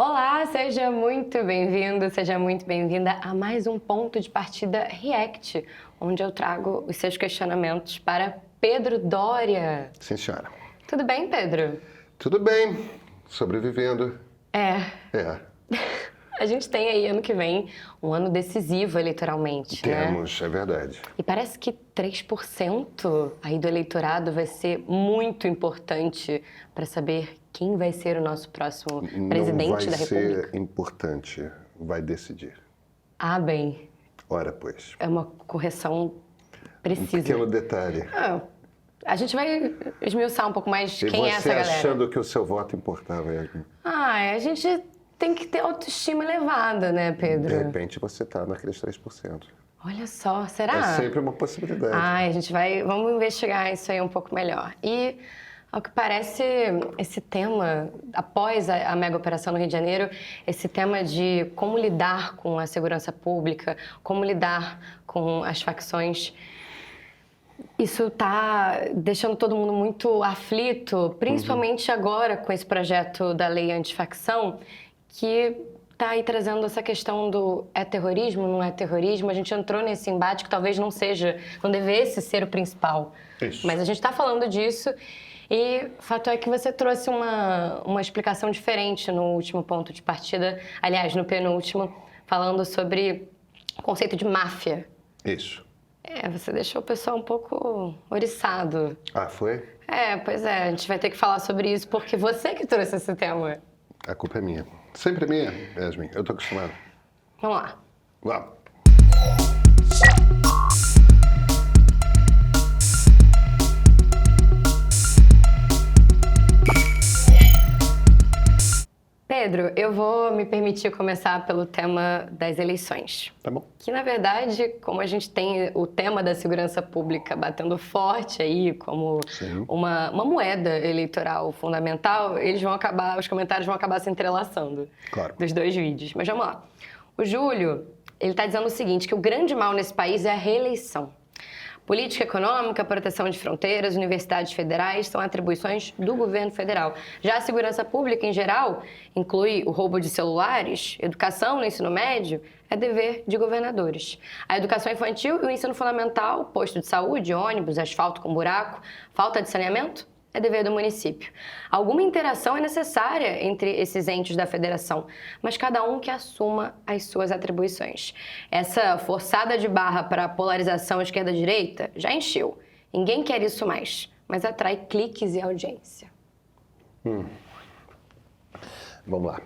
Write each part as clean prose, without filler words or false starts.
Olá, seja muito bem-vindo, seja muito bem-vinda a mais um Ponto de Partida React, onde eu trago os seus questionamentos para Pedro Doria. Sim, senhora. Tudo bem, Pedro? Tudo bem, sobrevivendo. É. É, A gente tem aí ano que vem um ano decisivo eleitoralmente, né? temos, é verdade. E parece que 3% aí do eleitorado vai ser muito importante para saber quem vai ser o nosso próximo presidente da Não vai República. ser importante, vai decidir. Ah, bem, Ora, pois. é uma correção precisa. Pequeno detalhe. Ah, a gente vai esmiuçar um pouco mais E quem é você essa galera. achando que o seu voto importava, Yasmin? A gente tem que ter autoestima elevada, né, Pedro? De repente você está naqueles 3%. Olha só, será? É sempre uma possibilidade. A gente vamos investigar isso aí um pouco melhor. E, ao que parece, esse tema, após a mega operação no Rio de Janeiro, esse tema de como lidar com a segurança pública, como lidar com as facções, isso está deixando todo mundo muito aflito, principalmente agora com esse projeto da lei antifacção, que está aí trazendo essa questão do é terrorismo, não é terrorismo. A gente entrou nesse embate que talvez não devesse ser o principal. Isso. Mas a gente está falando disso e o fato é que você trouxe uma explicação diferente no último ponto de partida, aliás, no penúltimo, falando sobre o conceito de máfia. Isso. Você deixou o pessoal um pouco oriçado. Ah, foi? Pois é, a gente vai ter que falar sobre isso porque você que trouxe esse tema. A culpa é minha. Sempre é minha, Yasmin. Eu tô acostumado. Vamos lá. Vamos. Pedro, eu vou me permitir começar pelo tema das eleições. Tá bom. Que, na verdade, como a gente tem o tema da segurança pública batendo forte aí como Sim. uma moeda eleitoral fundamental, os comentários vão acabar se entrelaçando. Claro. Dos dois vídeos. Mas vamos lá. O Júlio, ele está dizendo o seguinte, que o grande mal nesse país é a reeleição. Política econômica, proteção de fronteiras, universidades federais são atribuições do governo federal. Já a segurança pública, em geral, inclui o roubo de celulares, educação no ensino médio, é dever de governadores. A educação infantil e o ensino fundamental, posto de saúde, ônibus, asfalto com buraco, falta de saneamento, é dever do município. Alguma interação é necessária entre esses entes da federação, mas cada um que assuma as suas atribuições. Essa forçada de barra para a polarização esquerda-direita já encheu. Ninguém quer isso mais, mas atrai cliques e audiência. Vamos lá.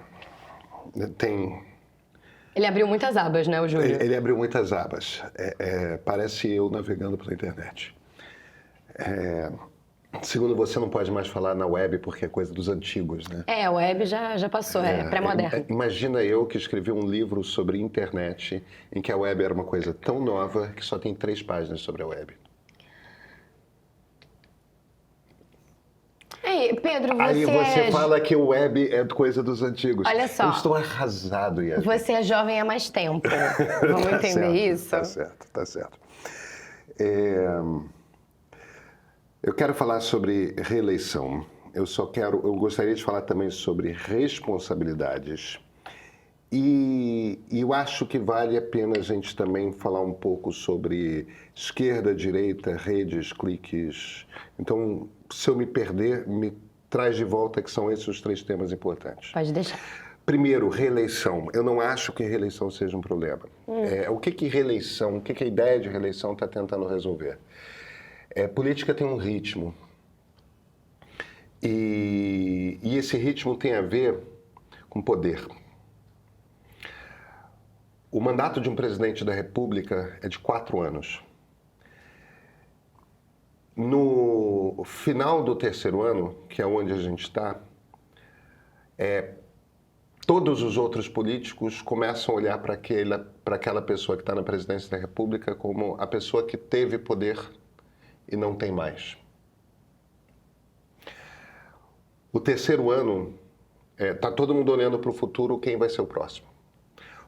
Ele abriu muitas abas, né, o Júlio? Ele abriu muitas abas. Parece eu navegando pela internet. Segundo você, não pode mais falar na web porque é coisa dos antigos, né? A web já passou, é pré-moderno. Imagina eu que escrevi um livro sobre internet em que a web era uma coisa tão nova que só tem 3 páginas sobre a web. Ei, Pedro, Aí você fala que o web é coisa dos antigos. Olha só. Eu estou arrasado, Yasmin. Você é jovem há mais tempo. Vamos Tá entender certo, isso? Tá certo. Eu quero falar sobre reeleição. Eu gostaria de falar também sobre responsabilidades. E eu acho que vale a pena a gente também falar um pouco sobre esquerda, direita, redes, cliques. Então, se eu me perder, me traz de volta, que são esses os 3 temas importantes. Pode deixar. Primeiro, reeleição. Eu não acho que reeleição seja um problema. O que reeleição, o que a ideia de reeleição está tentando resolver? Política tem um ritmo. E esse ritmo tem a ver com poder. O mandato de um presidente da República é de 4 anos. No final do 3º ano, que é onde a gente está, todos os outros políticos começam a olhar para aquela pessoa que está na presidência da República como a pessoa que teve poder e não tem mais. O 3º ano, está todo mundo olhando para o futuro, quem vai ser o próximo.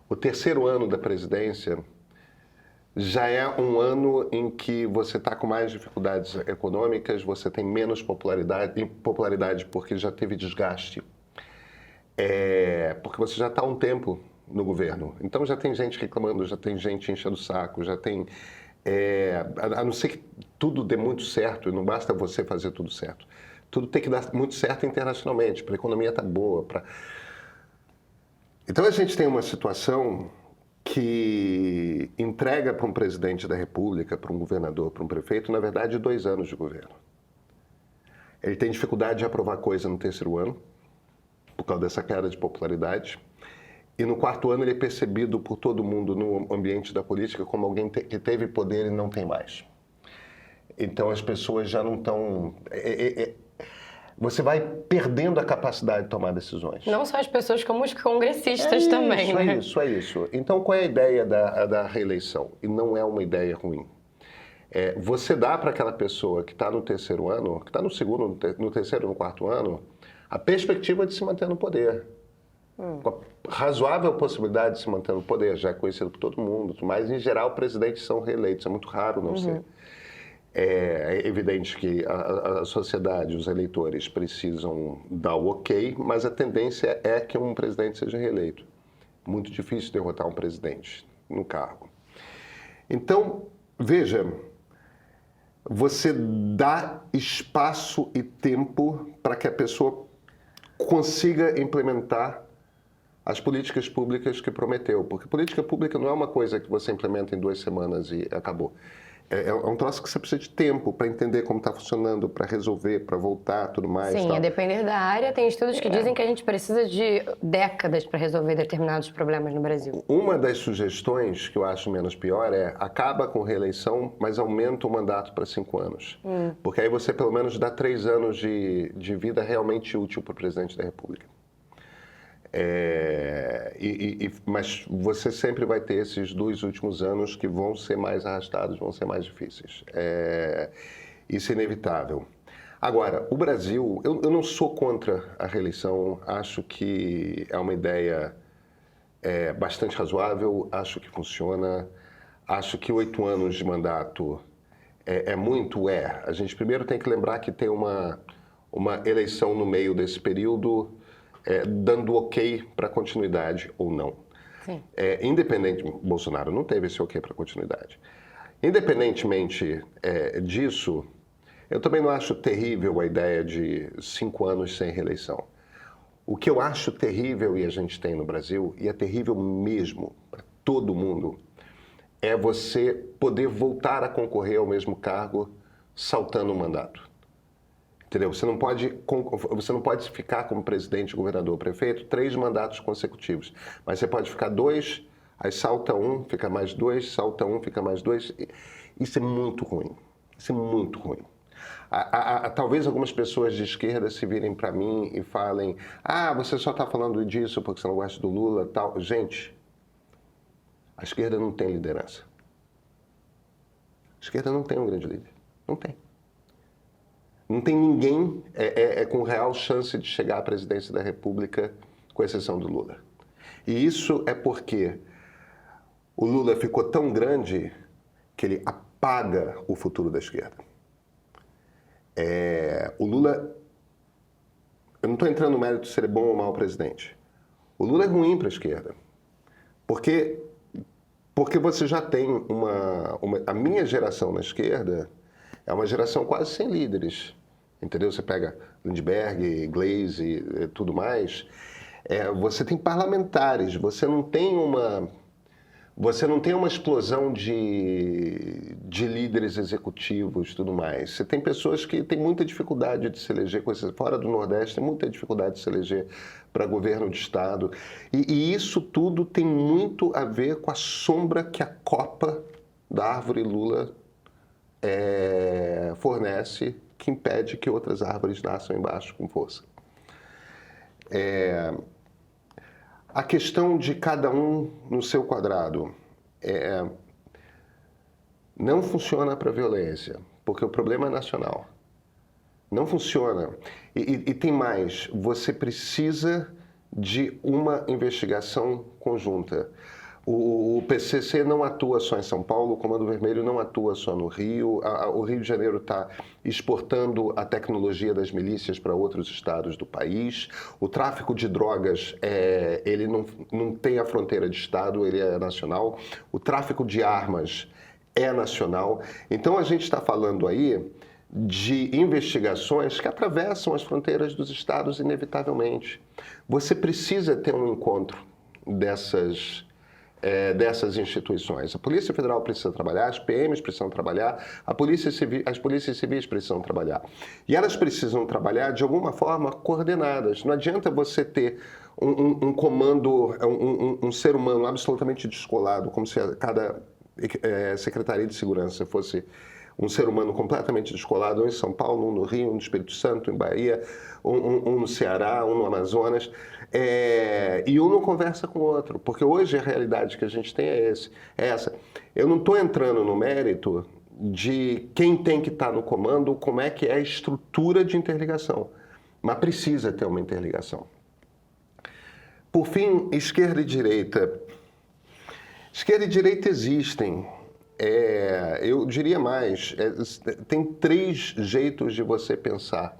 O 3º ano da presidência já é um ano em que você está com mais dificuldades econômicas, você tem menos popularidade porque já teve desgaste. porque você já está há um tempo no governo. Então já tem gente reclamando, já tem gente enchendo o saco, já tem... a não ser que tudo dê muito certo, e não basta você fazer tudo certo. Tudo tem que dar muito certo internacionalmente, para a economia estar boa. Então a gente tem uma situação que entrega para um presidente da República, para um governador, para um prefeito, na verdade, 2 anos de governo. Ele tem dificuldade de aprovar coisa no 3º ano, por causa dessa queda de popularidade. E no 4º ano ele é percebido por todo mundo no ambiente da política como alguém que teve poder e não tem mais. Então as pessoas já não estão... Você vai perdendo a capacidade de tomar decisões. Não só as pessoas, como os congressistas também, né? É isso. Então qual é a ideia da reeleição? E não é uma ideia ruim. Você dá para aquela pessoa que está no 3º ano, que está no 2º, no 3º, no 4º ano, a perspectiva de se manter no poder. Com a razoável possibilidade de se manter no poder, já é conhecido por todo mundo, mas em geral presidentes são reeleitos, é muito raro não ser. É evidente que a sociedade, os eleitores precisam dar o ok, mas a tendência é que um presidente seja reeleito. Muito difícil derrotar um presidente no cargo. Então, veja, você dá espaço e tempo para que a pessoa consiga implementar as políticas públicas que prometeu. Porque política pública não é uma coisa que você implementa em 2 semanas e acabou. É um troço que você precisa de tempo para entender como está funcionando, para resolver, para voltar, tudo mais. Sim, tal. a depender da área, tem estudos que dizem que a gente precisa de décadas para resolver determinados problemas no Brasil. Uma das sugestões que eu acho menos pior é acaba com reeleição, mas aumenta o mandato para 5 anos. Porque aí você pelo menos dá 3 anos de vida realmente útil para o presidente da República. Mas você sempre vai ter esses 2 últimos anos que vão ser mais arrastados, vão ser mais difíceis. Isso é inevitável. Agora, o Brasil, eu não sou contra a reeleição, acho que é uma ideia bastante razoável, acho que funciona, acho que 8 anos de mandato é muito. A gente primeiro tem que lembrar que tem uma eleição no meio desse período, dando ok para continuidade ou não. Sim. Independente, Bolsonaro não teve esse ok para continuidade. Independentemente disso, eu também não acho terrível a ideia de 5 anos sem reeleição. O que eu acho terrível, e a gente tem no Brasil, e é terrível mesmo para todo mundo, é você poder voltar a concorrer ao mesmo cargo saltando um mandato. Entendeu? Você não pode ficar como presidente, governador, prefeito 3 mandatos consecutivos. Mas você pode ficar 2, aí salta 1, fica mais 2, salta 1, fica mais 2. Isso é muito ruim. Isso é muito ruim. Talvez algumas pessoas de esquerda se virem para mim e falem: você só está falando disso porque você não gosta do Lula, tal. Gente, a esquerda não tem liderança. A esquerda não tem um grande líder. Não tem. Não tem ninguém com real chance de chegar à presidência da República, com exceção do Lula. E isso é porque o Lula ficou tão grande que ele apaga o futuro da esquerda. O Lula... Eu não estou entrando no mérito de ser bom ou mau presidente. O Lula é ruim para a esquerda. Porque você já tem a minha geração na esquerda... É uma geração quase sem líderes, entendeu? Você pega Lindbergh, Gleisi e tudo mais. Você tem parlamentares, você não tem uma explosão de líderes executivos e tudo mais. Você tem pessoas que têm muita dificuldade de se eleger, fora do Nordeste, tem muita dificuldade de se eleger para governo de Estado. E isso tudo tem muito a ver com a sombra que a copa da árvore Lula fornece, que impede que outras árvores nasçam embaixo com força. A questão de cada um no seu quadrado não funciona para a violência, porque o problema é nacional. Não funciona. E tem mais, você precisa de uma investigação conjunta. O PCC não atua só em São Paulo, o Comando Vermelho não atua só no Rio. O Rio de Janeiro está exportando a tecnologia das milícias para outros estados do país. O tráfico de drogas, ele não tem a fronteira de estado, ele é nacional. O tráfico de armas é nacional. Então a gente está falando aí de investigações que atravessam as fronteiras dos estados inevitavelmente. Você precisa ter um encontro dessas instituições. A Polícia Federal precisa trabalhar, as PMs precisam trabalhar, as polícias civis precisam trabalhar. E elas precisam trabalhar de alguma forma coordenadas. Não adianta você ter um comando, um ser humano absolutamente descolado, como se cada Secretaria de Segurança fosse um ser humano completamente descolado, um em São Paulo, um no Rio, um no Espírito Santo, em Bahia, um no Ceará, um no Amazonas, e um não conversa com o outro, porque hoje a realidade que a gente tem é essa. Eu não estou entrando no mérito de quem tem que estar no comando, como é que é a estrutura de interligação, mas precisa ter uma interligação. Por fim, esquerda e direita. Esquerda e direita existem. Eu diria mais, tem 3 jeitos de você pensar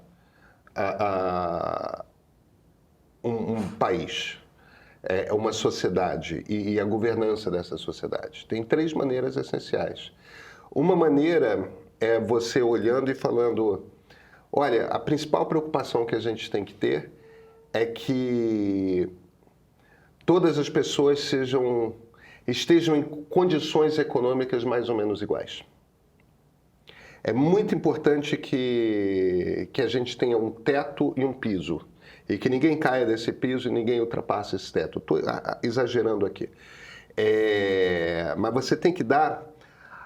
um país, uma sociedade e a governança dessa sociedade. Tem 3 maneiras essenciais. Uma maneira é você olhando e falando, olha, a principal preocupação que a gente tem que ter é que todas as pessoas estejam em condições econômicas mais ou menos iguais. É muito importante que a gente tenha um teto e um piso, e que ninguém caia desse piso e ninguém ultrapasse esse teto. Estou exagerando aqui. Mas você tem que dar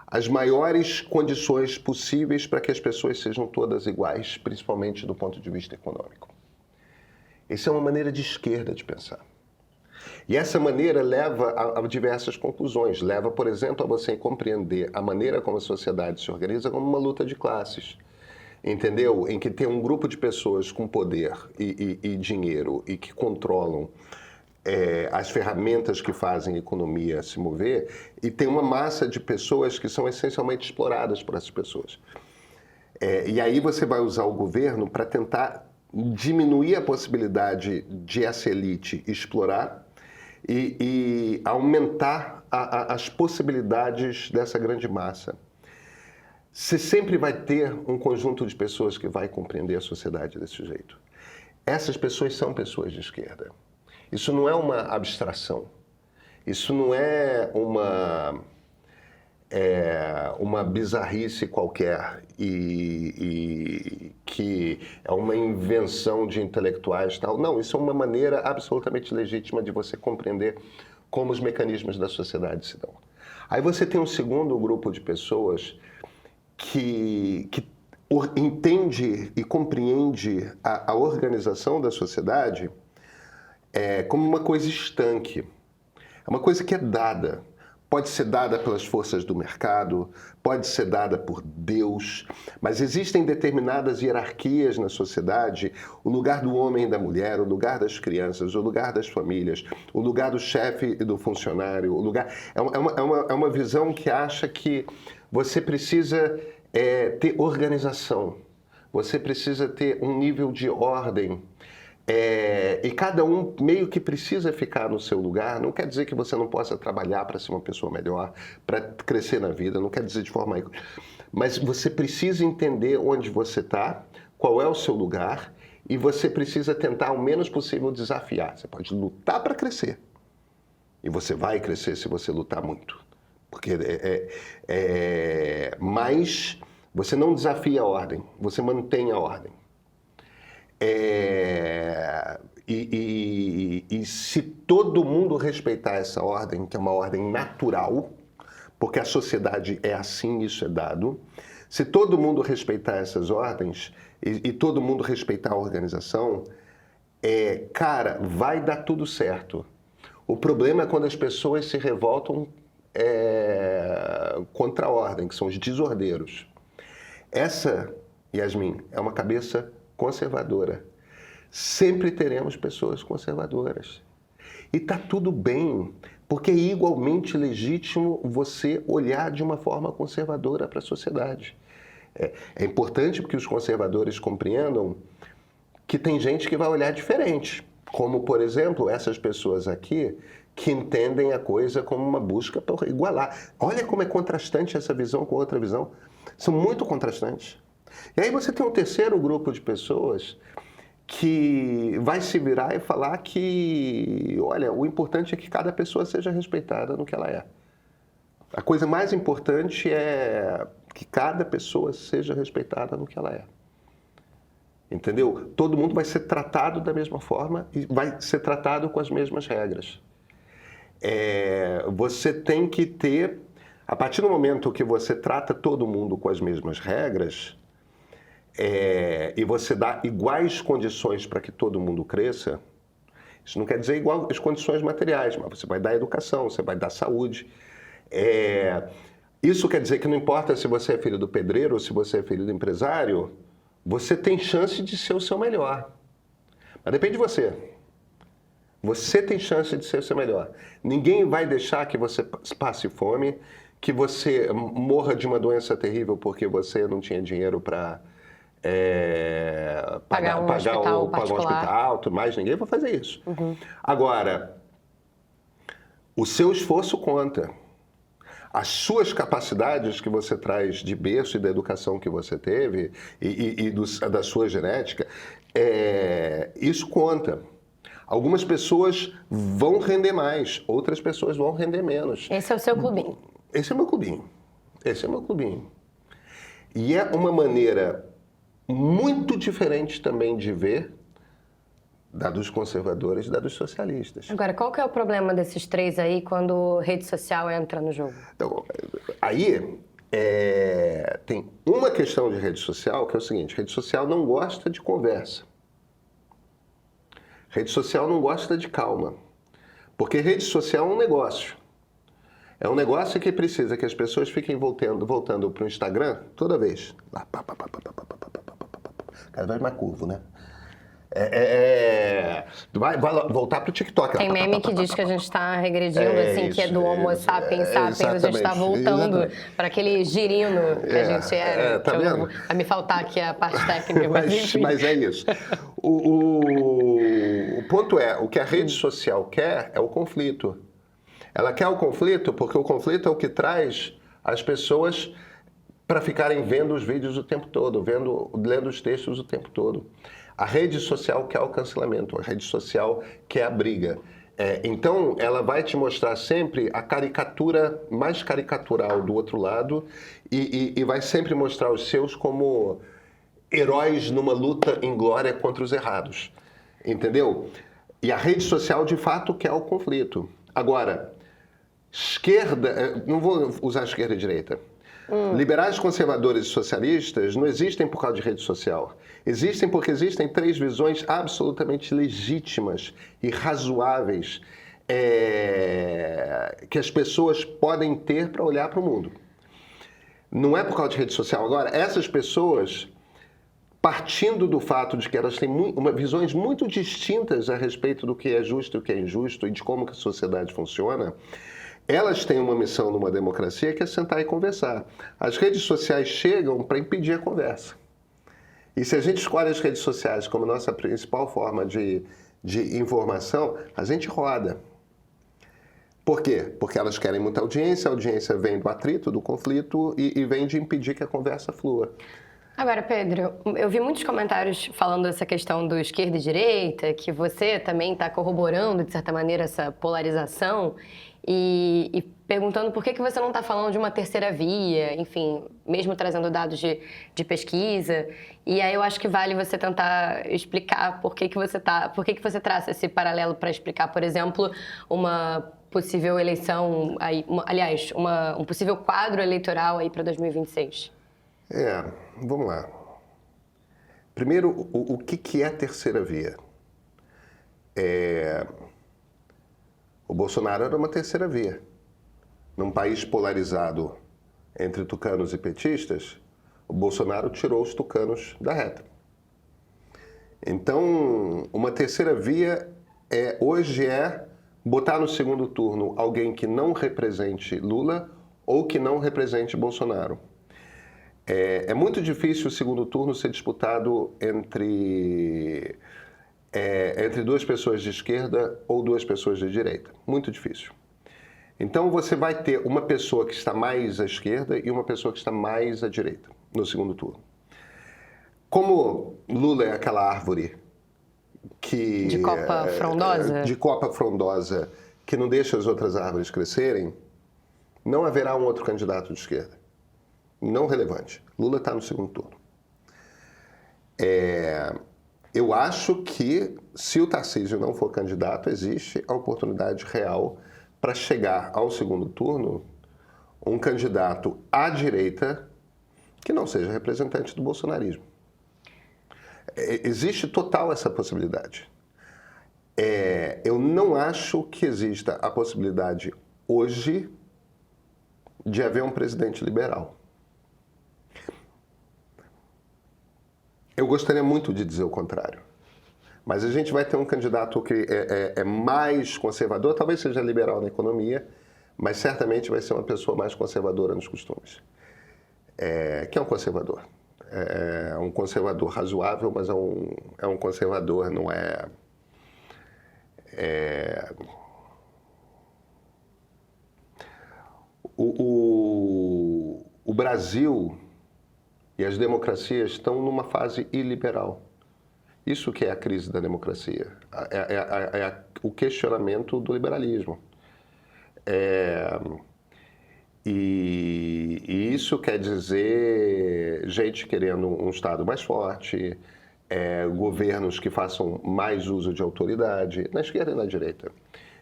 as maiores condições possíveis para que as pessoas sejam todas iguais, principalmente do ponto de vista econômico. Essa é uma maneira de esquerda de pensar. E essa maneira leva a diversas conclusões. Leva, por exemplo, a você compreender a maneira como a sociedade se organiza como uma luta de classes. Entendeu? Em que tem um grupo de pessoas com poder e dinheiro e que controlam as ferramentas que fazem a economia se mover, e tem uma massa de pessoas que são essencialmente exploradas por essas pessoas. E aí você vai usar o governo para tentar diminuir a possibilidade de essa elite explorar e aumentar as possibilidades dessa grande massa. Você sempre vai ter um conjunto de pessoas que vai compreender a sociedade desse jeito. Essas pessoas são pessoas de esquerda. Isso não é uma abstração. Isso não é uma bizarrice qualquer e que é uma invenção de intelectuais e tal. Não, isso é uma maneira absolutamente legítima de você compreender como os mecanismos da sociedade se dão. Aí você tem um segundo grupo de pessoas que entende e compreende a organização da sociedade como uma coisa estanque. É uma coisa que é dada. Pode ser dada pelas forças do mercado, pode ser dada por Deus, mas existem determinadas hierarquias na sociedade, o lugar do homem e da mulher, o lugar das crianças, o lugar das famílias, o lugar do chefe e do funcionário, o lugar... É uma visão que acha que você precisa ter organização, você precisa ter um nível de ordem, e cada um meio que precisa ficar no seu lugar. Não quer dizer que você não possa trabalhar para ser uma pessoa melhor, para crescer na vida, não quer dizer de forma... Mas você precisa entender onde você está, qual é o seu lugar, e você precisa tentar o menos possível desafiar. Você pode lutar para crescer, e você vai crescer se você lutar muito. Porque mas você não desafia a ordem, você mantém a ordem. E se todo mundo respeitar essa ordem, que é uma ordem natural, porque a sociedade é assim, isso é dado, se todo mundo respeitar essas ordens e todo mundo respeitar a organização, cara, vai dar tudo certo. O problema é quando as pessoas se revoltam contra a ordem, que são os desordeiros. Essa, Yasmin, é uma cabeça conservadora. Sempre teremos pessoas conservadoras. E está tudo bem, porque é igualmente legítimo você olhar de uma forma conservadora para a sociedade. É importante que os conservadores compreendam que tem gente que vai olhar diferente, como, por exemplo, essas pessoas aqui que entendem a coisa como uma busca para igualar. Olha como é contrastante essa visão com outra visão. São muito contrastantes. E aí você tem um terceiro grupo de pessoas que vai se virar e falar que, olha, o importante é que cada pessoa seja respeitada no que ela é. A coisa mais importante é que cada pessoa seja respeitada no que ela é. Entendeu? Todo mundo vai ser tratado da mesma forma e vai ser tratado com as mesmas regras. Você tem que ter, a partir do momento que você trata todo mundo com as mesmas regras, e você dá iguais condições para que todo mundo cresça, isso não quer dizer igual as condições materiais, mas você vai dar educação, você vai dar saúde. Isso quer dizer que não importa se você é filho do pedreiro ou se você é filho do empresário, você tem chance de ser o seu melhor. Mas depende de você. Você tem chance de ser o seu melhor. Ninguém vai deixar que você passe fome, que você morra de uma doença terrível porque você não tinha dinheiro para pagar um hospital, tudo mais. Ninguém vai fazer isso. Agora, o seu esforço conta. As suas capacidades que você traz de berço e da educação que você teve e da sua genética, isso conta. Algumas pessoas vão render mais, outras pessoas vão render menos. Esse é o seu clubinho. Esse é meu clubinho. Esse é meu clubinho. E é uma maneira muito diferente também de ver da dos conservadores e da dos socialistas. Agora, qual que é o problema desses três aí quando rede social entra no jogo? Então, aí tem uma questão de rede social que é o seguinte: rede social não gosta de conversa. Rede social não gosta de calma. Porque rede social é um negócio. É um negócio que precisa que as pessoas fiquem voltando para o Instagram toda vez. Cada vez mais curvo, né? Vai voltar para o TikTok. Tem meme que diz que a gente está regredindo, assim, que é do Homo sapiens sapiens, a gente está voltando para aquele girino que a gente era. Tá vendo? A me faltar aqui a parte técnica, mas enfim. Mas é isso. O ponto é, o que a rede social quer é o conflito. Ela quer o conflito porque o conflito é o que traz as pessoas para ficarem vendo os vídeos o tempo todo, lendo os textos o tempo todo. A rede social quer o cancelamento, a rede social quer a briga. Então, ela vai te mostrar sempre a caricatura mais caricatural do outro lado e vai sempre mostrar os seus como heróis numa luta em glória contra os errados. Entendeu? E a rede social, de fato, quer o conflito. Agora, esquerda, não vou usar esquerda e direita. Liberais, conservadores e socialistas não existem por causa de rede social. Existem porque existem três visões absolutamente legítimas e razoáveis que as pessoas podem ter para olhar para o mundo. Não é por causa de rede social. Agora, essas pessoas, partindo do fato de que elas têm visões muito distintas a respeito do que é justo e o que é injusto e de como que a sociedade funciona, elas têm uma missão numa democracia que é sentar e conversar. As redes sociais chegam para impedir a conversa. E se a gente escolhe as redes sociais como nossa principal forma de informação, a gente roda. Por quê? Porque elas querem muita audiência, a audiência vem do atrito, do conflito e vem de impedir que a conversa flua. Agora, Pedro, eu vi muitos comentários falando dessa questão do esquerda e direita, que você também está corroborando, de certa maneira, essa polarização e perguntando por que você não está falando de uma terceira via, enfim, mesmo trazendo dados de pesquisa. E aí eu acho que vale você tentar explicar por que você traça esse paralelo para explicar, por exemplo, uma possível eleição, um possível quadro eleitoral aí para 2026. Vamos lá. Primeiro, o que é a terceira via? O Bolsonaro era uma terceira via. Num país polarizado entre tucanos e petistas, o Bolsonaro tirou os tucanos da reta. Então, uma terceira via hoje é botar no segundo turno alguém que não represente Lula ou que não represente Bolsonaro. É muito difícil o segundo turno ser disputado entre duas pessoas de esquerda ou duas pessoas de direita. Muito difícil. Então você vai ter uma pessoa que está mais à esquerda e uma pessoa que está mais à direita no segundo turno. Como Lula é aquela árvore que... De copa frondosa? De copa frondosa, que não deixa as outras árvores crescerem, não haverá um outro candidato de esquerda. Não relevante. Lula está no segundo turno. Eu acho que, se o Tarcísio não for candidato, existe a oportunidade real para chegar ao segundo turno um candidato à direita que não seja representante do bolsonarismo. Existe total essa possibilidade. Eu não acho que exista a possibilidade hoje de haver um presidente liberal. Eu gostaria muito de dizer o contrário. Mas a gente vai ter um candidato que é mais conservador, talvez seja liberal na economia, mas certamente vai ser uma pessoa mais conservadora nos costumes. Que é um conservador? É um conservador razoável, mas é um conservador, não é... O Brasil e as democracias estão numa fase iliberal. Isso que é a crise da democracia, o questionamento do liberalismo. E isso quer dizer gente querendo um Estado mais forte, governos que façam mais uso de autoridade, na esquerda e na direita.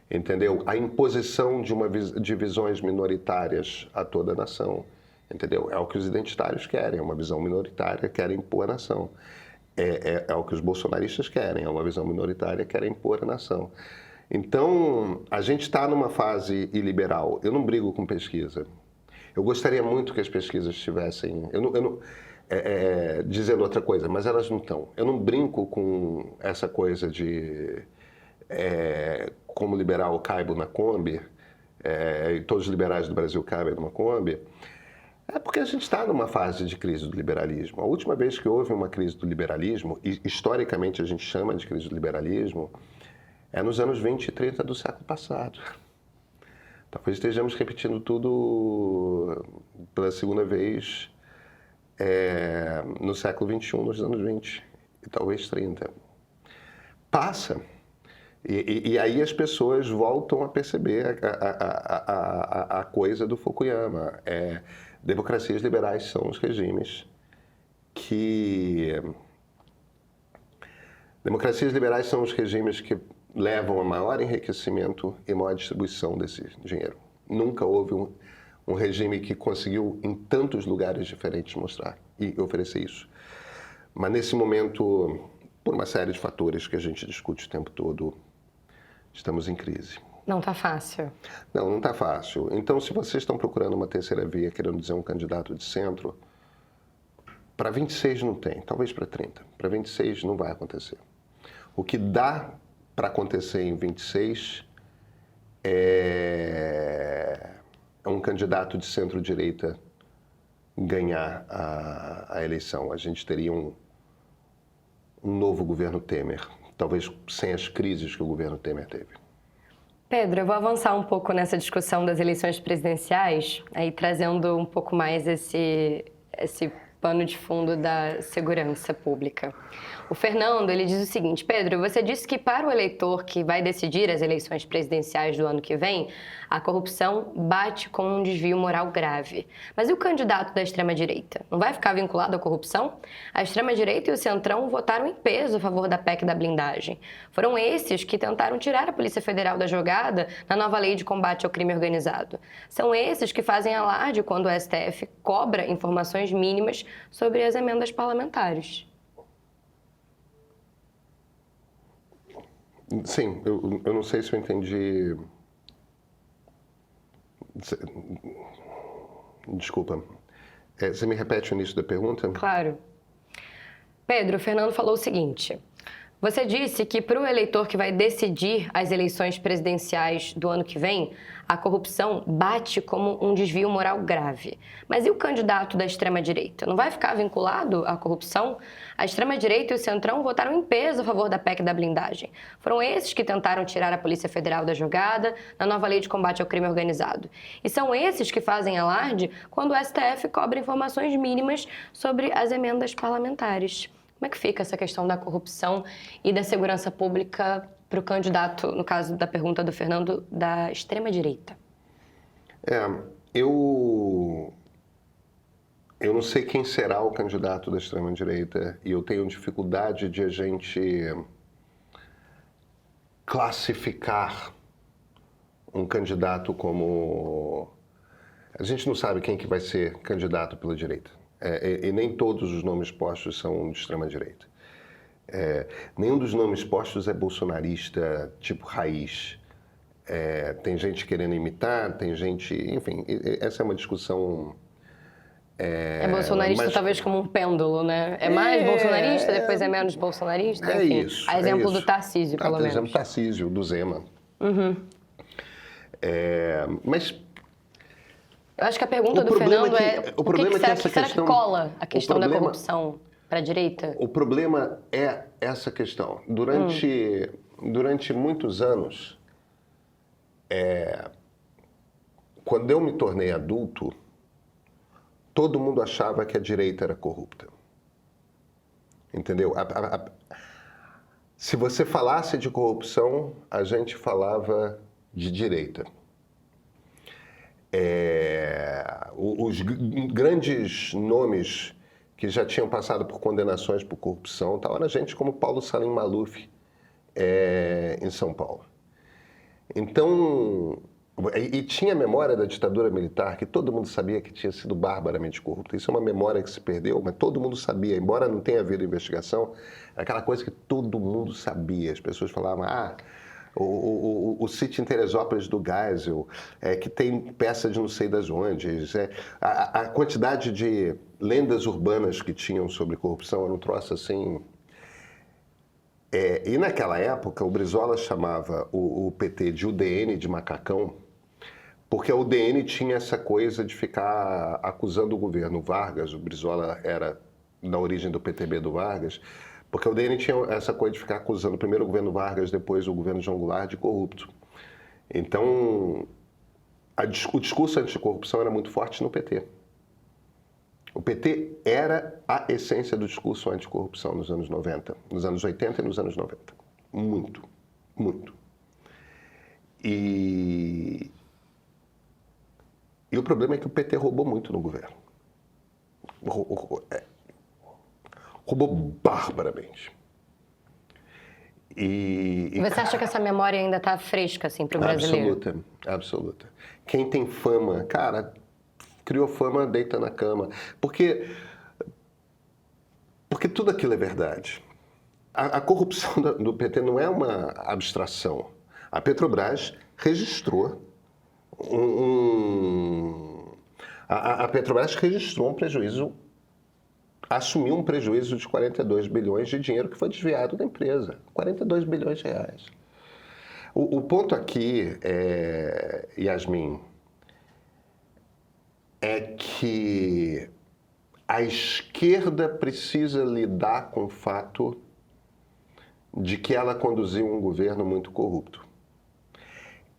Entendeu? A imposição de visões minoritárias a toda a nação. Entendeu? É o que os identitários querem, é uma visão minoritária, querem impor a nação. É o que os bolsonaristas querem, é uma visão minoritária, querem impor a nação. Então, a gente está numa fase iliberal. Eu não brigo com pesquisa. Eu gostaria muito que as pesquisas estivessem... dizendo outra coisa, mas elas não estão. Eu não brinco com essa coisa de... como liberal caibo na Kombi, e todos os liberais do Brasil caibem numa Kombi. É porque a gente está numa fase de crise do liberalismo. A última vez que houve uma crise do liberalismo, e historicamente a gente chama de crise do liberalismo, é nos anos 20 e 30 do século passado. Talvez estejamos repetindo tudo pela segunda vez no século XXI, nos anos 20 e talvez 30. Passa. E aí as pessoas voltam a perceber a coisa do Fukuyama. Democracias liberais são os regimes que... Democracias liberais são os regimes que levam a maior enriquecimento e maior distribuição desse dinheiro. Nunca houve um regime que conseguiu, em tantos lugares diferentes, mostrar e oferecer isso. Mas nesse momento, por uma série de fatores que a gente discute o tempo todo, estamos em crise. Não está fácil. Não está fácil. Então, se vocês estão procurando uma terceira via, querendo dizer um candidato de centro, para 26 não tem, talvez para 30. Para 26 não vai acontecer. O que dá para acontecer em 26 é um candidato de centro-direita ganhar a eleição. A gente teria um novo governo Temer, talvez sem as crises que o governo Temer teve. Pedro, eu vou avançar um pouco nessa discussão das eleições presidenciais, aí trazendo um pouco mais esse pano de fundo da segurança pública. O Fernando, ele diz o seguinte: Pedro, você disse que para o eleitor que vai decidir as eleições presidenciais do ano que vem, a corrupção bate com um desvio moral grave. Mas e o candidato da extrema-direita? Não vai ficar vinculado à corrupção? A extrema-direita e o Centrão votaram em peso a favor da PEC da blindagem. Foram esses que tentaram tirar a Polícia Federal da jogada na nova lei de combate ao crime organizado. São esses que fazem alarde quando o STF cobra informações mínimas sobre as emendas parlamentares. Sim, eu não sei se eu entendi... Desculpa. Você me repete o início da pergunta? Claro. Pedro, o Fernando falou o seguinte: Você disse que para o eleitor que vai decidir as eleições presidenciais do ano que vem, a corrupção bate como um desvio moral grave. Mas e o candidato da extrema-direita? Não vai ficar vinculado à corrupção? A extrema-direita e o Centrão votaram em peso a favor da PEC da blindagem. Foram esses que tentaram tirar a Polícia Federal da jogada na nova lei de combate ao crime organizado. E são esses que fazem alarde quando o STF cobra informações mínimas sobre as emendas parlamentares. Como é que fica essa questão da corrupção e da segurança pública para o candidato, no caso da pergunta do Fernando, da extrema-direita? Eu não sei quem será o candidato da extrema-direita e eu tenho dificuldade de a gente classificar um candidato como... A gente não sabe quem que vai ser candidato pela direita. E nem todos os nomes postos são de extrema-direita. Nenhum dos nomes postos é bolsonarista, tipo raiz. Tem gente querendo imitar, tem gente... Enfim, essa é uma discussão... bolsonarista talvez como um pêndulo, né? É mais bolsonarista, depois é menos bolsonarista, enfim. Isso. A exemplo do Tarcísio, pelo menos. Exemplo do Tarcísio, do Zema. Mas... Eu acho que a pergunta do Fernando será que cola a questão da corrupção para a direita? O problema é essa questão. Durante muitos anos, quando eu me tornei adulto, todo mundo achava que a direita era corrupta. Entendeu? Se você falasse de corrupção, a gente falava de direita. Os grandes nomes que já tinham passado por condenações por corrupção, era gente como Paulo Salim Maluf em São Paulo. Então, e tinha a memória da ditadura militar, que todo mundo sabia que tinha sido barbaramente corrupta. Isso é uma memória que se perdeu, mas todo mundo sabia, embora não tenha havido investigação, é aquela coisa que todo mundo sabia. As pessoas falavam, o sítio em Teresópolis do Geisel, que tem peça de não sei das onde. A quantidade de lendas urbanas que tinham sobre corrupção era um troço assim... E naquela época, o Brizola chamava o PT de UDN de macacão, porque a UDN tinha essa coisa de ficar acusando o governo Vargas. O Brizola era da origem do PTB do Vargas, porque o DN tinha essa coisa de ficar acusando primeiro o governo Vargas, depois o governo João Goulart de corrupto. Então, o discurso anticorrupção era muito forte no PT. O PT era a essência do discurso anticorrupção nos anos 90, nos anos 80 e nos anos 90. Muito, muito. E o problema é que o PT roubou muito no governo. Roubou barbaramente. Você acha que essa memória ainda está fresca, assim, para o brasileiro? Absoluta, absoluta. Quem tem fama, cara, criou fama, deita na cama. Porque tudo aquilo é verdade. A corrupção do PT não é uma abstração. A Petrobras registrou a Petrobras registrou um prejuízo, assumiu um prejuízo de 42 bilhões de dinheiro que foi desviado da empresa. 42 bilhões de reais. O ponto aqui, Yasmin, é que a esquerda precisa lidar com o fato de que ela conduziu um governo muito corrupto.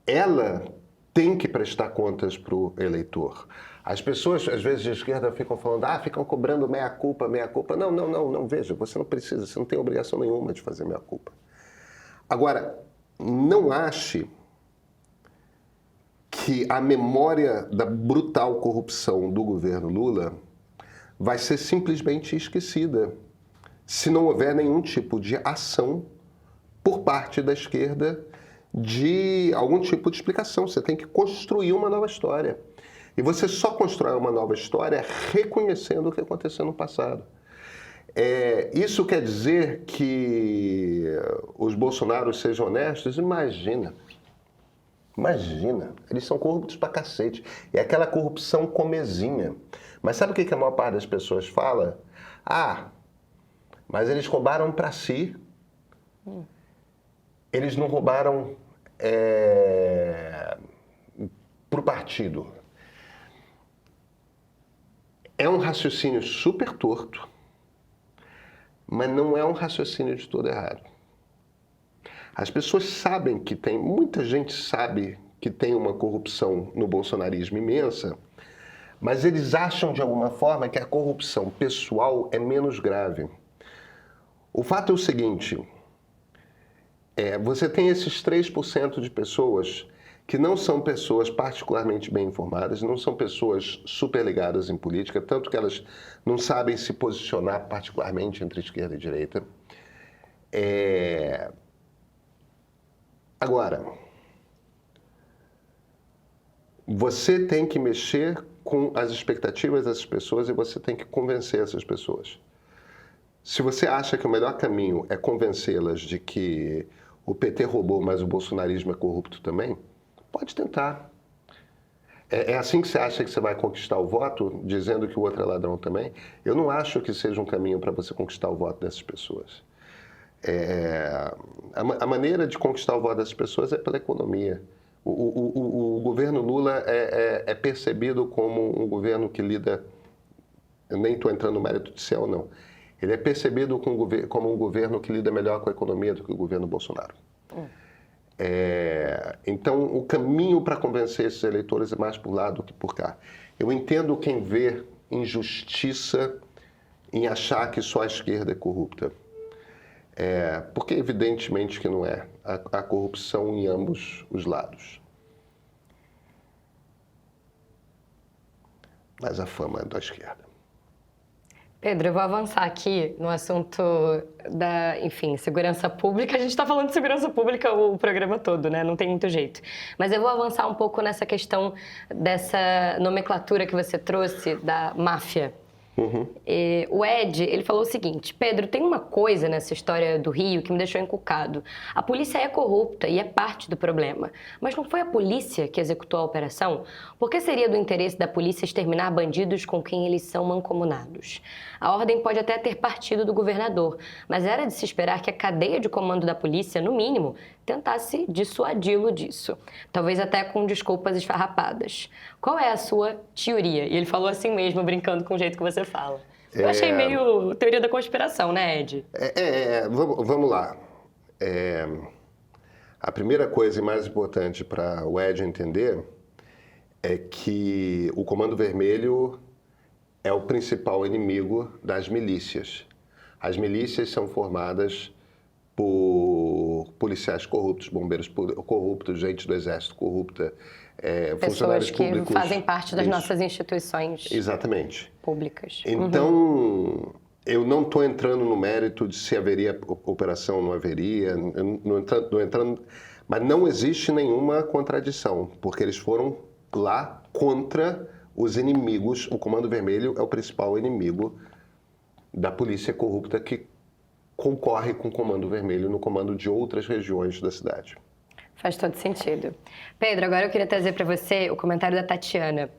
Ela tem que prestar contas para o eleitor. As pessoas, às vezes, de esquerda ficam falando, ficam cobrando meia-culpa, meia-culpa. Não, veja, você não precisa, você não tem obrigação nenhuma de fazer meia-culpa. Agora, não ache que a memória da brutal corrupção do governo Lula vai ser simplesmente esquecida se não houver nenhum tipo de ação por parte da esquerda de algum tipo de explicação. Você tem que construir uma nova história. E você só constrói uma nova história reconhecendo o que aconteceu no passado. Isso quer dizer que os Bolsonaros sejam honestos? Imagina, eles são corruptos pra cacete. É aquela corrupção comezinha. Mas sabe o que a maior parte das pessoas fala? Mas eles roubaram para si. Eles não roubaram para o partido. É um raciocínio super torto, mas não é um raciocínio de todo errado. As pessoas sabem que tem, muita gente sabe que tem uma corrupção no bolsonarismo imensa, mas eles acham de alguma forma que a corrupção pessoal é menos grave. O fato é o seguinte, você tem esses 3% de pessoas que não são pessoas particularmente bem informadas, não são pessoas super ligadas em política, tanto que elas não sabem se posicionar particularmente entre esquerda e direita. Agora, você tem que mexer com as expectativas dessas pessoas e você tem que convencer essas pessoas. Se você acha que o melhor caminho é convencê-las de que o PT roubou, mas o bolsonarismo é corrupto também, pode tentar. É assim que você acha que você vai conquistar o voto, dizendo que o outro é ladrão também? Eu não acho que seja um caminho para você conquistar o voto dessas pessoas. A maneira de conquistar o voto dessas pessoas é pela economia. O governo Lula é percebido como um governo que lida... Eu nem estou entrando no mérito de ser ou não. Ele é percebido como um governo que lida melhor com a economia do que o governo Bolsonaro. Então, o caminho para convencer esses eleitores é mais por lá do que por cá. Eu entendo quem vê injustiça em achar que só a esquerda é corrupta. Porque evidentemente que não é. Há corrupção em ambos os lados. Mas a fama é da esquerda. Pedro, eu vou avançar aqui no assunto da, enfim, segurança pública. A gente está falando de segurança pública o programa todo, né? Não tem muito jeito. Mas eu vou avançar um pouco nessa questão dessa nomenclatura que você trouxe da máfia. O Ed, ele falou o seguinte: Pedro, tem uma coisa nessa história do Rio que me deixou encucado. A polícia é corrupta e é parte do problema. Mas não foi a polícia que executou a operação? Por que seria do interesse da polícia exterminar bandidos com quem eles são mancomunados? A ordem pode até ter partido do governador, mas era de se esperar que a cadeia de comando da polícia, no mínimo, tentasse dissuadi-lo disso. Talvez até com desculpas esfarrapadas. Qual é a sua teoria? E ele falou assim mesmo, brincando com o jeito que você fala. Eu achei meio teoria da conspiração, né, Ed? Vamos lá. A primeira coisa e mais importante para o Ed entender é que o Comando Vermelho é o principal inimigo das milícias. As milícias são formadas por policiais corruptos, bombeiros corruptos, gente do exército corrupta, funcionários públicos. Pessoas que fazem parte das nossas instituições públicas. Então, eu não estou entrando no mérito de se haveria operação ou não haveria, mas não existe nenhuma contradição, porque eles foram lá contra os inimigos. O Comando Vermelho é o principal inimigo da polícia corrupta que concorre com o Comando Vermelho no comando de outras regiões da cidade. Faz todo sentido. Pedro, agora eu queria trazer para você o comentário da Tatiana.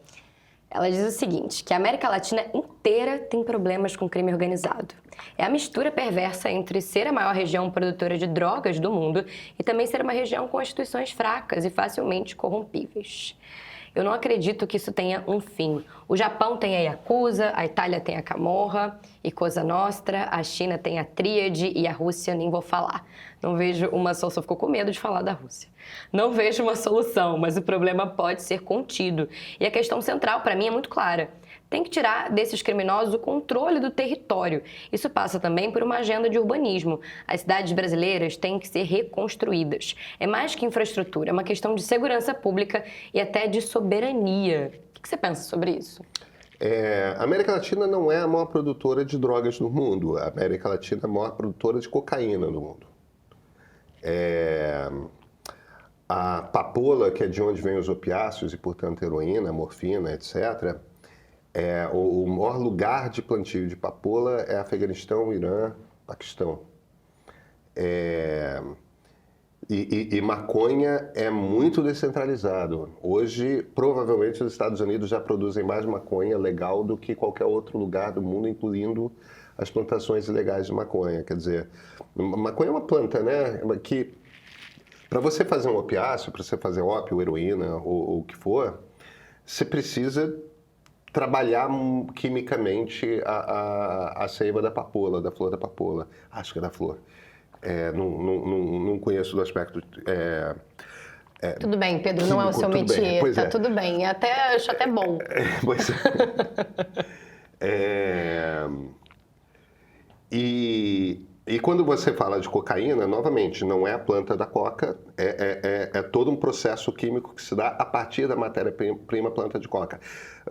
Ela diz o seguinte, que a América Latina inteira tem problemas com crime organizado. É a mistura perversa entre ser a maior região produtora de drogas do mundo e também ser uma região com instituições fracas e facilmente corrompíveis. Eu não acredito que isso tenha um fim. O Japão tem a Yakuza, a Itália tem a Camorra e Cosa Nostra, a China tem a Tríade e a Rússia nem vou falar. Não vejo uma solução, ficou com medo de falar da Rússia. Não vejo uma solução, mas o problema pode ser contido. E a questão central, para mim, é muito clara. Tem que tirar desses criminosos o controle do território. Isso passa também por uma agenda de urbanismo. As cidades brasileiras têm que ser reconstruídas. É mais que infraestrutura, é uma questão de segurança pública e até de soberania. O que você pensa sobre isso? A América Latina não é a maior produtora de drogas do mundo. A América Latina é a maior produtora de cocaína do mundo. A papoula, que é de onde vêm os opiáceos e, portanto, heroína, morfina, etc., o maior lugar de plantio de papoula é Afeganistão, Irã, Paquistão. E maconha é muito descentralizado. Hoje, provavelmente, os Estados Unidos já produzem mais maconha legal do que qualquer outro lugar do mundo, incluindo as plantações ilegais de maconha. Quer dizer, maconha é uma planta, né, que para você fazer um opiáceo, para você fazer ópio, heroína ou o que for, você precisa trabalhar quimicamente a seiva da papoula, da flor da papoula. Acho que é da flor. Não conheço do aspecto... Tudo bem, Pedro, não é o seu métier, tá tudo bem. Acho até bom. Pois é. E quando você fala de cocaína, novamente, não é a planta da coca, é todo um processo químico que se dá a partir da matéria-prima planta de coca.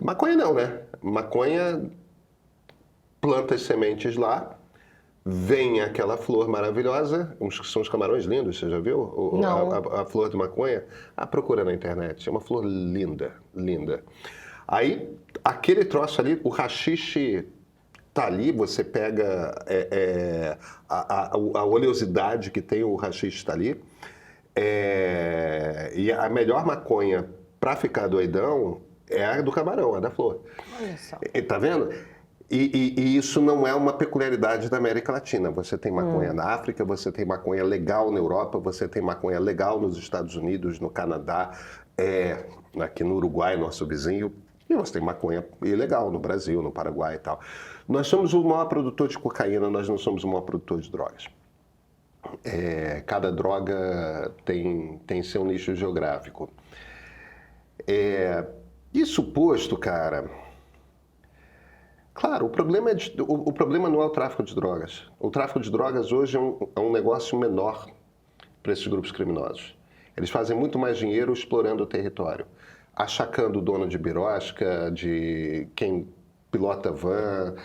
Maconha não, né? Maconha planta as sementes lá, vem aquela flor maravilhosa, são os camarões lindos, você já viu? Não. A flor de maconha? Procura na internet, é uma flor linda, linda. Aí, aquele troço ali, o haxixe tá ali, você pega a oleosidade que tem o haxixe tá ali, e a melhor maconha para ficar doidão é a do camarão, a da flor. Olha só. Tá vendo? E isso não é uma peculiaridade da América Latina. Você tem maconha na África, você tem maconha legal na Europa, você tem maconha legal nos Estados Unidos, no Canadá, aqui no Uruguai, nosso vizinho, e você tem maconha ilegal no Brasil, no Paraguai e tal. Nós somos o maior produtor de cocaína, nós não somos o maior produtor de drogas. Cada droga tem seu nicho geográfico. Isso posto, cara... Claro, o problema não é o tráfico de drogas. O tráfico de drogas hoje é um negócio menor para esses grupos criminosos. Eles fazem muito mais dinheiro explorando o território, achacando o dono de birosca, de quem pilota van,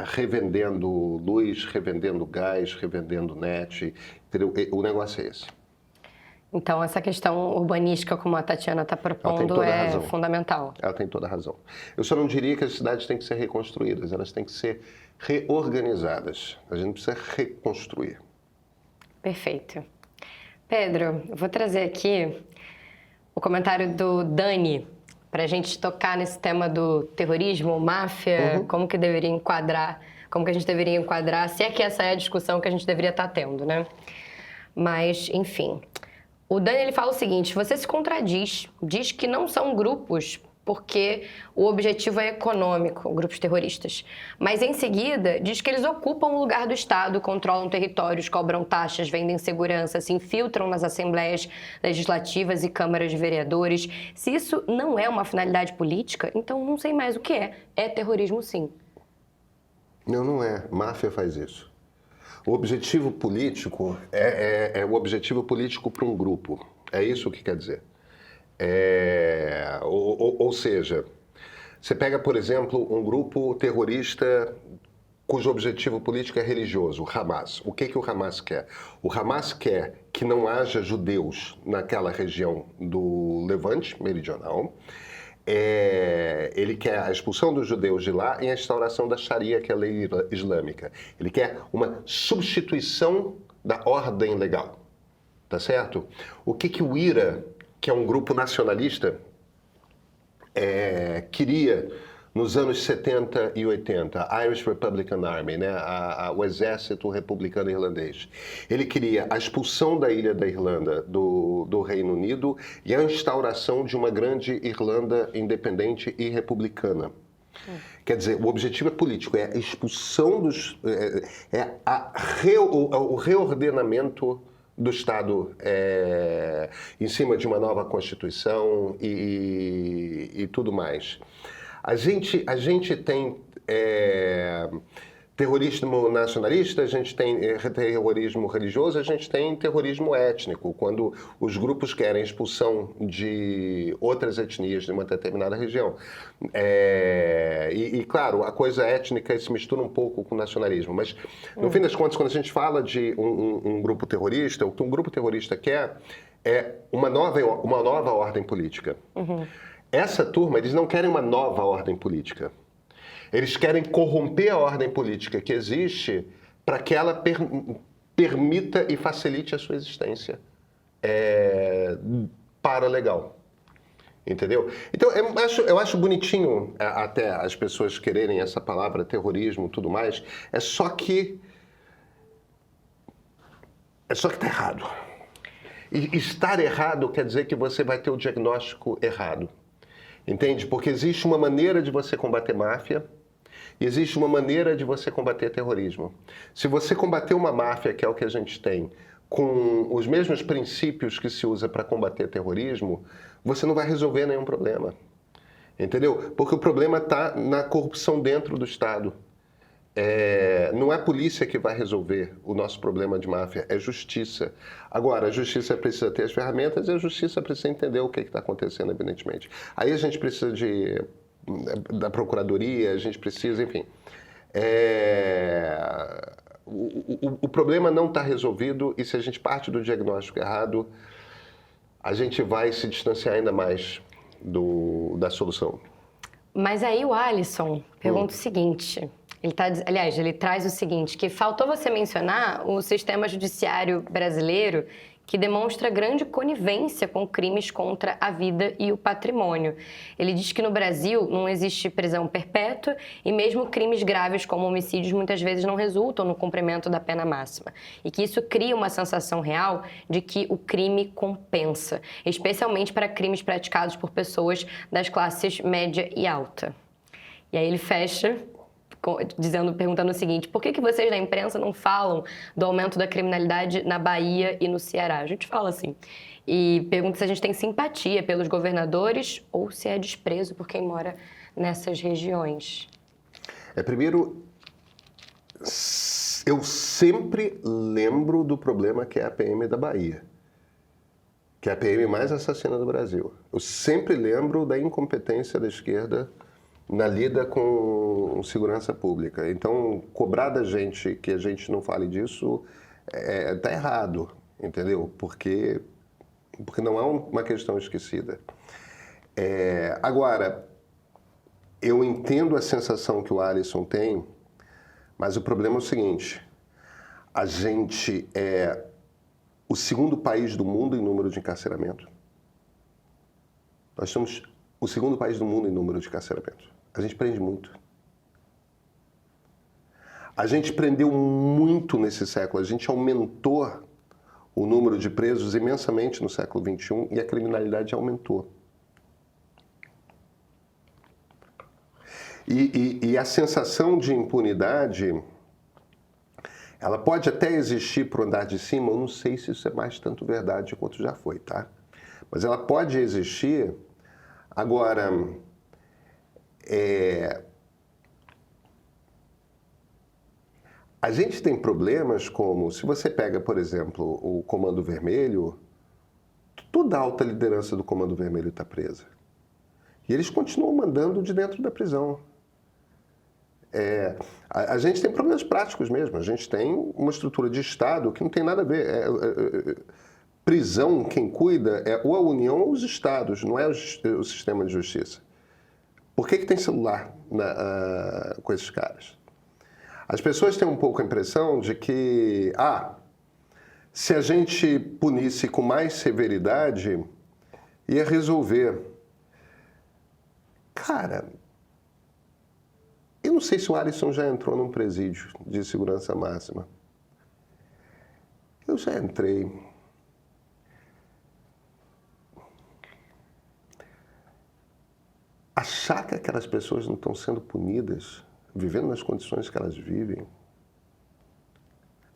revendendo luz, revendendo gás, revendendo net. Entendeu? O negócio é esse. Então, essa questão urbanística, como a Tatiana está propondo, é fundamental. Ela tem toda a razão. Eu só não diria que as cidades têm que ser reconstruídas, elas têm que ser reorganizadas. A gente precisa reconstruir. Perfeito. Pedro, eu vou trazer aqui o comentário do Dani, para a gente tocar nesse tema do terrorismo, máfia, como que deveria enquadrar, como que a gente deveria enquadrar, se é que essa é a discussão que a gente deveria estar tendo, né? Mas, enfim... O Dani, ele fala o seguinte: você se contradiz, diz que não são grupos porque o objetivo é econômico, grupos terroristas. Mas, em seguida, diz que eles ocupam o lugar do Estado, controlam territórios, cobram taxas, vendem segurança, se infiltram nas assembleias legislativas e câmaras de vereadores. Se isso não é uma finalidade política, então não sei mais o que é. É terrorismo, sim. Não é. Máfia faz isso. O objetivo político é o objetivo político para um grupo. É isso que quer dizer. Ou seja, você pega, por exemplo, um grupo terrorista cujo objetivo político é religioso, o Hamas. O que o Hamas quer? O Hamas quer que não haja judeus naquela região do Levante meridional. Ele quer a expulsão dos judeus de lá e a instauração da Sharia, que é a lei islâmica. Ele quer uma substituição da ordem legal, tá certo? O que o IRA, que é um grupo nacionalista, queria nos anos 70 e 80, a Irish Republican Army, né? O exército republicano irlandês. Ele queria a expulsão da ilha da Irlanda do Reino Unido e a instauração de uma grande Irlanda independente e republicana. Quer dizer, o objetivo é político, é a expulsão o reordenamento do Estado em cima de uma nova Constituição e tudo mais. A gente tem terrorismo nacionalista, a gente tem terrorismo religioso, a gente tem terrorismo étnico, quando os grupos querem expulsão de outras etnias de uma determinada região. Claro, a coisa étnica se mistura um pouco com o nacionalismo, mas no fim das contas, quando a gente fala de um grupo terrorista, o que um grupo terrorista quer é uma nova ordem política. Essa turma, eles não querem uma nova ordem política. Eles querem corromper a ordem política que existe para que ela permita e facilite a sua existência paralegal. Entendeu? Então, eu acho bonitinho até as pessoas quererem essa palavra terrorismo e tudo mais, é só que tá errado. E estar errado quer dizer que você vai ter o diagnóstico errado. Entende? Porque existe uma maneira de você combater máfia e existe uma maneira de você combater terrorismo. Se você combater uma máfia, que é o que a gente tem, com os mesmos princípios que se usa para combater terrorismo, você não vai resolver nenhum problema. Entendeu? Porque o problema está na corrupção dentro do Estado. Não é a polícia que vai resolver o nosso problema de máfia, é justiça. Agora, a justiça precisa ter as ferramentas e a justiça precisa entender o que está acontecendo, evidentemente. Aí a gente precisa da procuradoria, a gente precisa, enfim. O problema não está resolvido e se a gente parte do diagnóstico errado, a gente vai se distanciar ainda mais da solução. Mas aí o Alisson pergunta o seguinte, ele traz o seguinte, que faltou você mencionar o sistema judiciário brasileiro que demonstra grande conivência com crimes contra a vida e o patrimônio. Ele diz que no Brasil não existe prisão perpétua e mesmo crimes graves como homicídios muitas vezes não resultam no cumprimento da pena máxima. E que isso cria uma sensação real de que o crime compensa, especialmente para crimes praticados por pessoas das classes média e alta. E aí ele fecha perguntando o seguinte, por que vocês da imprensa não falam do aumento da criminalidade na Bahia e no Ceará? A gente fala assim. E pergunta se a gente tem simpatia pelos governadores ou se é desprezo por quem mora nessas regiões. Primeiro, eu sempre lembro do problema que é a PM da Bahia, que é a PM mais assassina do Brasil. Eu sempre lembro da incompetência da esquerda na lida com segurança pública. Então, cobrar da gente que a gente não fale disso tá errado, entendeu? Porque não é uma questão esquecida. Agora, eu entendo a sensação que o Alisson tem, mas o problema é o seguinte, a gente é o segundo país do mundo em número de encarceramento. Nós somos o segundo país do mundo em número de encarceramento. A gente prende muito. A gente prendeu muito nesse século. A gente aumentou o número de presos imensamente no século XXI e a criminalidade aumentou. E a sensação de impunidade, ela pode até existir para o andar de cima, eu não sei se isso é mais tanto verdade quanto já foi, tá? Mas ela pode existir. Agora, a gente tem problemas como, se você pega, por exemplo, o Comando Vermelho, toda a alta liderança do Comando Vermelho está presa. E eles continuam mandando de dentro da prisão. A gente tem problemas práticos mesmo. A gente tem uma estrutura de Estado que não tem nada a ver. Prisão, quem cuida é ou a União ou os Estados, não é o sistema de justiça. Por que tem celular com esses caras? As pessoas têm um pouco a impressão de que, se a gente punisse com mais severidade, ia resolver. Cara, eu não sei se o Alisson já entrou num presídio de segurança máxima. Eu já entrei. Achar que aquelas pessoas não estão sendo punidas, vivendo nas condições que elas vivem,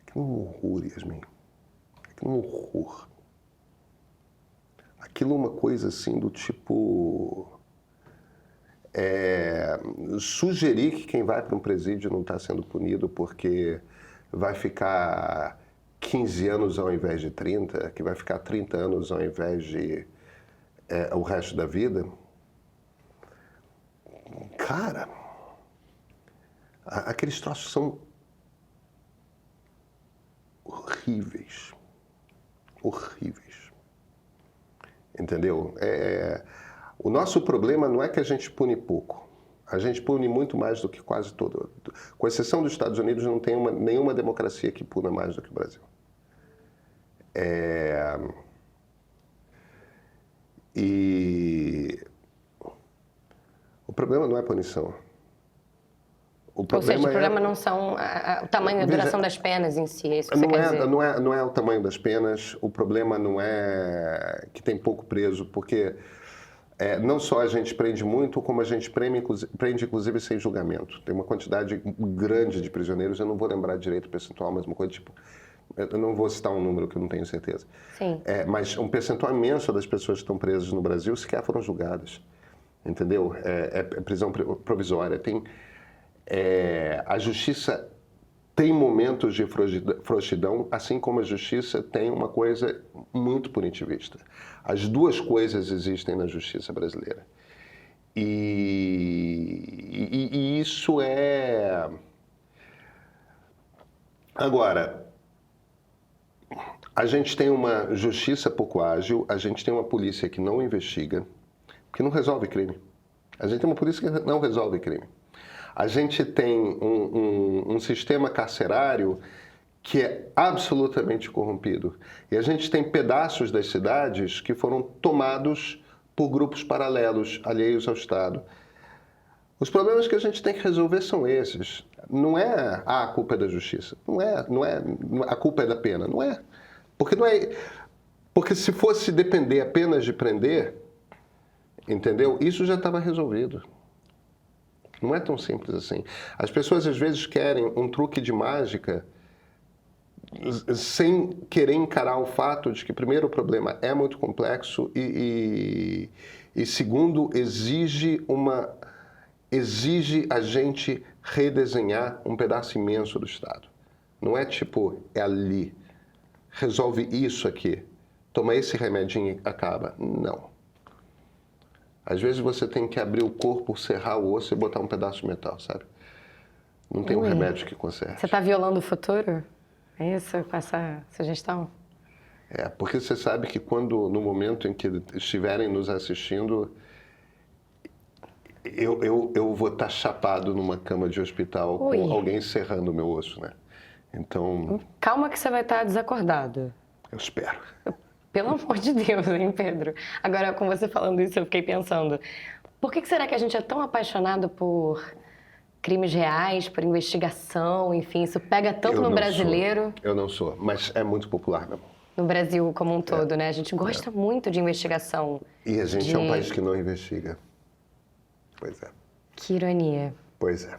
aquilo é um horror, Yasmin. Aquilo é um horror. Aquilo é uma coisa assim do tipo... sugerir que quem vai para um presídio não está sendo punido porque vai ficar 15 anos ao invés de 30, que vai ficar 30 anos ao invés de o resto da vida. Cara, aqueles troços são horríveis. Horríveis. Entendeu? O nosso problema não é que a gente pune pouco. A gente pune muito mais do que quase todo. Com exceção dos Estados Unidos, não tem nenhuma democracia que puna mais do que o Brasil. E problema não é punição. Ou seja, o problema não são o tamanho e a duração das penas em si, é isso que você quer dizer? Não é o tamanho das penas, o problema não é que tem pouco preso, porque não só a gente prende muito, como a gente prende inclusive sem julgamento. Tem uma quantidade grande de prisioneiros, eu não vou lembrar direito o percentual, mas uma coisa tipo... Eu não vou citar um número que eu não tenho certeza. Sim. Mas um percentual imenso das pessoas que estão presas no Brasil sequer foram julgadas. Entendeu? É prisão provisória. A justiça tem momentos de frouxidão, assim como a justiça tem uma coisa muito punitivista. As duas coisas existem na justiça brasileira. E isso é... Agora, a gente tem uma justiça pouco ágil, a gente tem uma polícia que não investiga, que não resolve crime. A gente tem uma polícia que não resolve crime. A gente tem um sistema carcerário que é absolutamente corrompido. E a gente tem pedaços das cidades que foram tomados por grupos paralelos, alheios ao Estado. Os problemas que a gente tem que resolver são esses. Não é a culpa é da justiça. Não é a culpa é da pena. Não é. Porque se fosse depender apenas de prender, entendeu? Isso já estava resolvido. Não é tão simples assim. As pessoas às vezes querem um truque de mágica sem querer encarar o fato de que, primeiro, o problema é muito complexo e segundo, exige a gente redesenhar um pedaço imenso do Estado. Não é tipo, é ali. Resolve isso aqui, toma esse remedinho e acaba. Não. Às vezes você tem que abrir o corpo, serrar o osso e botar um pedaço de metal, sabe? Não tem um remédio que conserte. Você está violando o futuro? É isso, com essa sugestão? Porque você sabe que no momento em que estiverem nos assistindo, eu vou estar chapado numa cama de hospital com alguém serrando o meu osso, né? Então... Calma que você vai estar desacordado. Eu espero. Pelo amor de Deus, hein, Pedro? Agora, com você falando isso, eu fiquei pensando, por que será que a gente é tão apaixonado por crimes reais, por investigação, enfim, isso pega tanto no brasileiro? Eu não sou, mas é muito popular mesmo. No Brasil como um todo, né? A gente gosta muito de investigação. E a gente é um país que não investiga. Pois é. Que ironia. Pois é.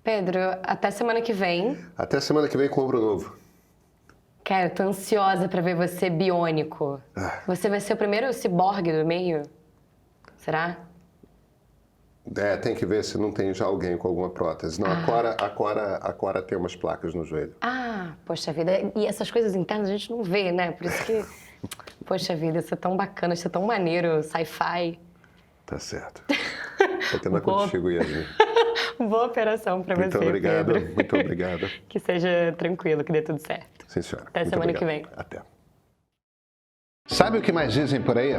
Pedro, até semana que vem. Até semana que vem com Ombro Novo. Cara, eu tô ansiosa pra ver você biônico. Você vai ser o primeiro ciborgue do meio? Será? Tem que ver se não tem já alguém com alguma prótese. Não, a Cora tem umas placas no joelho. Poxa vida. E essas coisas internas a gente não vê, né? Por isso que... Poxa vida, isso é tão bacana, isso é tão maneiro, sci-fi. Tá certo. Tô tendo contigo, Yasmin. Boa operação pra você, obrigado, Pedro. muito obrigado. Que seja tranquilo, que dê tudo certo. Sim, senhora. Até semana que vem. Até. Sabe o que mais dizem por aí?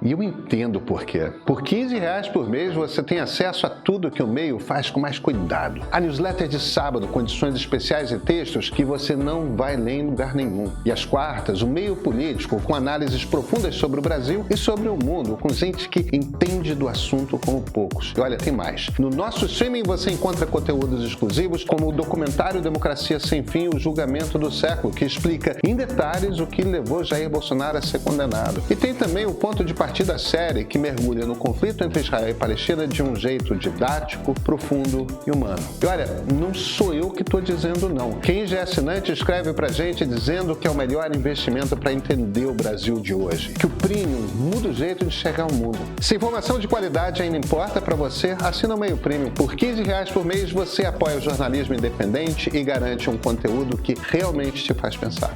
E eu entendo por quê. Por R$15 por mês você tem acesso a tudo que o Meio faz com mais cuidado. A newsletter de sábado com edições especiais e textos que você não vai ler em lugar nenhum. E às quartas, o Meio Político com análises profundas sobre o Brasil e sobre o mundo, com gente que entende do assunto como poucos. E olha, tem mais. No nosso streaming você encontra conteúdos exclusivos como o documentário Democracia Sem Fim, o julgamento do século, que explica em detalhes o que levou Jair Bolsonaro a ser condenado. E tem também o ponto de partida da série que mergulha no conflito entre Israel e Palestina de um jeito didático, profundo e humano. E olha, não sou eu que estou dizendo não. Quem já é assinante escreve pra gente dizendo que é o melhor investimento para entender o Brasil de hoje. Que o Premium muda o jeito de chegar ao mundo. Se informação de qualidade ainda importa para você, assina o Meio Premium. Por R$15 por mês você apoia o jornalismo independente e garante um conteúdo que realmente te faz pensar.